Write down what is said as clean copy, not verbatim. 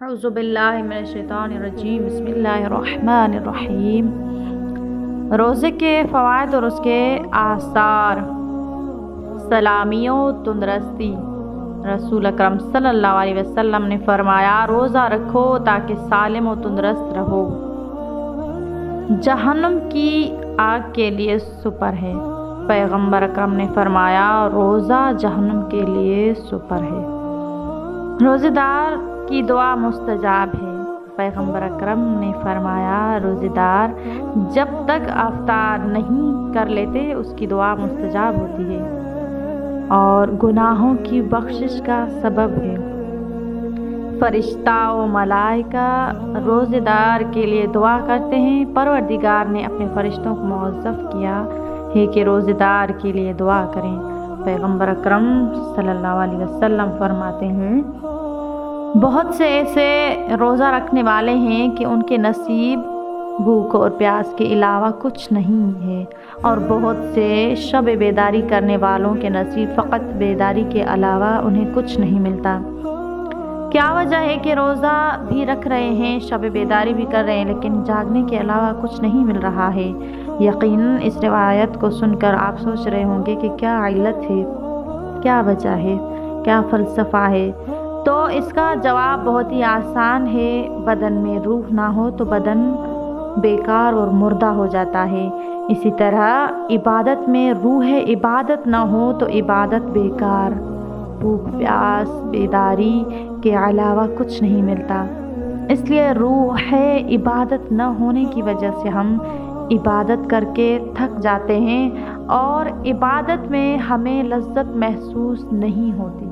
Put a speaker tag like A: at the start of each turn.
A: اعوذ باللہ من الشیطان الرجیم بسم اللہ الرحمن الرحیم۔ روزے کے فوائد اور اس کے آثار۔ سلامیوں تندرستی۔ رسول اکرم صلی اللہ علیہ وسلم نے فرمایا، روزہ رکھو تاکہ سالم و تندرست رہو۔ جہنم کی آگ کے لیے سپر ہے۔ پیغمبر اکرم نے فرمایا، روزہ جہنم کے لیے سپر ہے۔ روزے دار کی دعا مستجاب ہے۔ پیغمبر اکرم نے فرمایا، روزے دار جب تک افطار نہیں کر لیتے اس کی دعا مستجاب ہوتی ہے اور گناہوں کی بخشش کا سبب ہے۔ فرشتہ و ملائکہ روزے دار کے لیے دعا کرتے ہیں۔ پروردگار نے اپنے فرشتوں کو موظف کیا ہے کہ روزے دار کے لیے دعا کریں۔ پیغمبر اکرم صلی اللہ علیہ وسلم فرماتے ہیں، بہت سے ایسے روزہ رکھنے والے ہیں کہ ان کے نصیب بھوک اور پیاس کے علاوہ کچھ نہیں ہے، اور بہت سے شب بیداری کرنے والوں کے نصیب فقط بیداری کے علاوہ انہیں کچھ نہیں ملتا۔ کیا وجہ ہے کہ روزہ بھی رکھ رہے ہیں، شب بیداری بھی کر رہے ہیں، لیکن جاگنے کے علاوہ کچھ نہیں مل رہا ہے؟ یقیناً اس روایت کو سن کر آپ سوچ رہے ہوں گے کہ کیا علت ہے، کیا وجہ ہے، کیا فلسفہ ہے؟ تو اس کا جواب بہت ہی آسان ہے۔ بدن میں روح نہ ہو تو بدن بیکار اور مردہ ہو جاتا ہے۔ اسی طرح عبادت میں روح عبادت نہ ہو تو عبادت بیکار، بھوک پیاس بیداری کے علاوہ کچھ نہیں ملتا۔ اس لیے روح عبادت نہ ہونے کی وجہ سے ہم عبادت کر کے تھک جاتے ہیں اور عبادت میں ہمیں لذت محسوس نہیں ہوتی۔